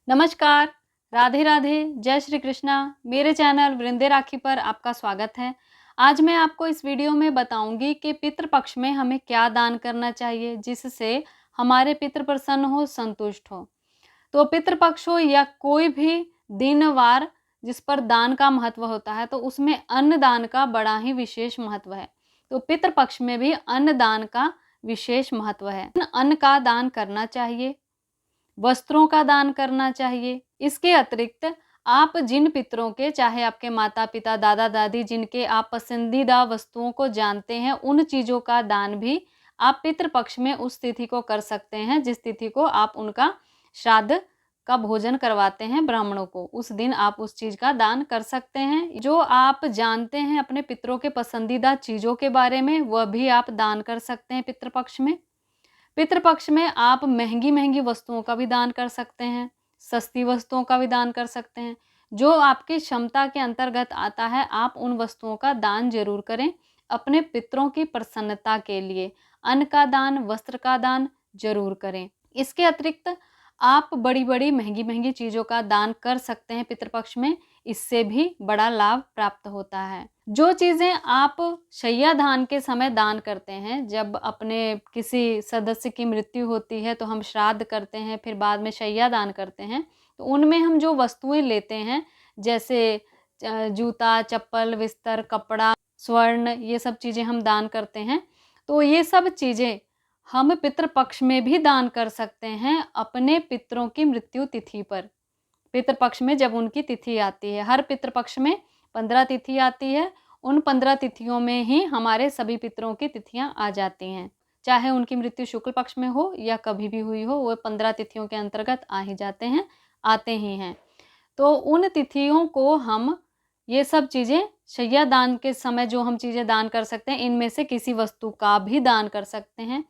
नमस्कार, राधे राधे, जय श्री कृष्णा। मेरे चैनल वृंदे राखी पर आपका स्वागत है। आज मैं आपको इस वीडियो में बताऊंगी कि पितृपक्ष में हमें क्या दान करना चाहिए जिससे हमारे पितृ प्रसन्न हो, संतुष्ट हो। तो पितृपक्ष हो या कोई भी दिनवार जिस पर दान का महत्व होता है, तो उसमें अन्न दान का बड़ा ही विशेष महत्व है। तो पितृपक्ष में भी अन्न दान का विशेष महत्व है। अन्न का दान करना चाहिए, वस्त्रों का दान करना चाहिए। इसके अतिरिक्त आप जिन पितरों के, चाहे आपके माता पिता, दादा दादी, जिनके आप पसंदीदा वस्तुओं को जानते हैं, उन चीज़ों का दान भी आप पितृपक्ष में उस तिथि को कर सकते हैं जिस तिथि को आप उनका श्राद्ध का भोजन करवाते हैं ब्राह्मणों को। उस दिन आप उस चीज़ का दान कर सकते हैं। जो आप जानते हैं अपने पितरों के पसंदीदा चीज़ों के बारे में, वह भी आप दान कर सकते हैं पितृपक्ष में। पितृपक्ष में आप महंगी महंगी वस्तुओं का भी दान कर सकते हैं, सस्ती वस्तुओं का भी दान कर सकते हैं। जो आपकी क्षमता के अंतर्गत आता है, आप उन वस्तुओं का दान जरूर करें अपने पितरों की प्रसन्नता के लिए। अन्न का दान, वस्त्र का दान जरूर करें। इसके अतिरिक्त आप बड़ी बड़ी महंगी महंगी चीज़ों का दान कर सकते हैं पितृपक्ष में, इससे भी बड़ा लाभ प्राप्त होता है। जो चीज़ें आप शय्यादान के समय दान करते हैं, जब अपने किसी सदस्य की मृत्यु होती है तो हम श्राद्ध करते हैं, फिर बाद में शय्यादान करते हैं, तो उनमें हम जो वस्तुएं लेते हैं, जैसे जूता, चप्पल, बिस्तर, कपड़ा, स्वर्ण, ये सब चीज़ें हम दान करते हैं। तो ये सब चीज़ें हम पितृपक्ष में भी दान कर सकते हैं अपने पितरों की मृत्यु तिथि पर। पितृपक्ष में जब उनकी तिथि आती है, हर पितृपक्ष में 15 तिथि आती है। उन 15 तिथियों में ही हमारे सभी पितरों की तिथियां आ जाती हैं। चाहे उनकी मृत्यु शुक्ल पक्ष में हो या कभी भी हुई हो, वो 15 तिथियों के अंतर्गत आ ही जाते हैं, आते ही हैं। तो उन तिथियों को हम ये सब चीज़ें शय्यादान के समय जो हम चीज़ें दान कर सकते हैं, इनमें से किसी वस्तु का भी दान कर सकते हैं।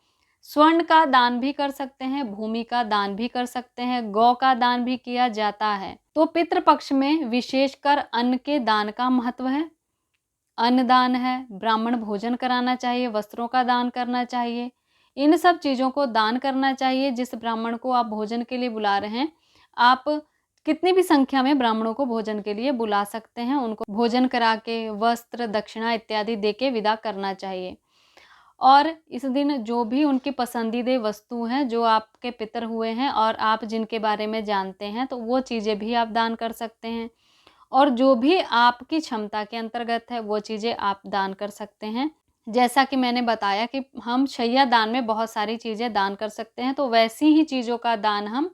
स्वर्ण का दान भी कर सकते हैं, भूमि का दान भी कर सकते हैं, गौ का दान भी किया जाता है। तो पितृपक्ष में विशेषकर अन्न के दान का महत्व है। अन्न दान है, ब्राह्मण भोजन कराना चाहिए, वस्त्रों का दान करना चाहिए। इन सब चीज़ों को दान करना चाहिए। जिस ब्राह्मण को आप भोजन के लिए बुला रहे हैं, आप कितनी भी संख्या में ब्राह्मणों को भोजन के लिए बुला सकते हैं। उनको भोजन करा के वस्त्र, दक्षिणा इत्यादि दे के विदा करना चाहिए। और इस दिन जो भी उनकी पसंदीदा वस्तु हैं, जो आपके पितर हुए हैं और आप जिनके बारे में जानते हैं, तो वो चीज़ें भी आप दान कर सकते हैं। और जो भी आपकी क्षमता के अंतर्गत है, वो चीज़ें आप दान कर सकते हैं। जैसा कि मैंने बताया कि हम शय्या दान में बहुत सारी चीज़ें दान कर सकते हैं, तो वैसी ही चीज़ों का दान हम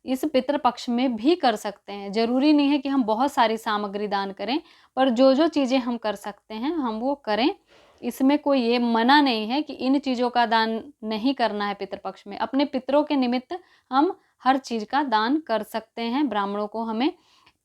इस पितृपक्ष में भी कर सकते हैं। ज़रूरी नहीं है कि हम बहुत सारी सामग्री दान करें, पर जो जो चीज़ें हम कर सकते हैं, हम वो करें। इसमें कोई ये मना नहीं है कि इन चीज़ों का दान नहीं करना है पितृपक्ष में। अपने पितरों के निमित्त हम हर चीज़ का दान कर सकते हैं। ब्राह्मणों को हमें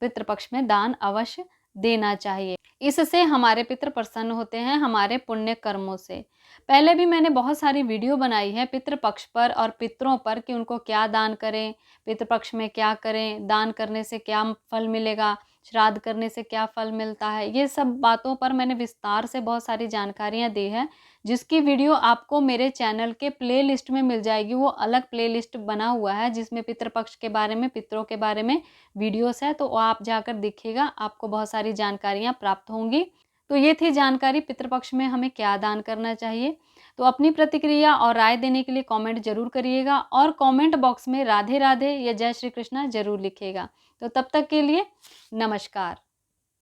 पितृपक्ष में दान अवश्य देना चाहिए। इससे हमारे पितृ प्रसन्न होते हैं हमारे पुण्य कर्मों से। पहले भी मैंने बहुत सारी वीडियो बनाई है पितृपक्ष पर और पितरों पर कि उनको क्या दान करें, पितृपक्ष में क्या करें, दान करने से क्या फल मिलेगा, श्राद्ध करने से क्या फल मिलता है। ये सब बातों पर मैंने विस्तार से बहुत सारी जानकारियाँ दी है, जिसकी वीडियो आपको मेरे चैनल के प्लेलिस्ट में मिल जाएगी। वो अलग प्लेलिस्ट बना हुआ है जिसमें पितृपक्ष के बारे में, पितरों के बारे में वीडियोस है, तो आप जाकर देखिएगा, आपको बहुत सारी जानकारियाँ प्राप्त होंगी। तो ये थी जानकारी पितृपक्ष में हमें क्या दान करना चाहिए। तो अपनी प्रतिक्रिया और राय देने के लिए कमेंट जरूर करिएगा और कमेंट बॉक्स में राधे राधे या जय श्री कृष्णा जरूर लिखिएगा। तो तब तक के लिए नमस्कार।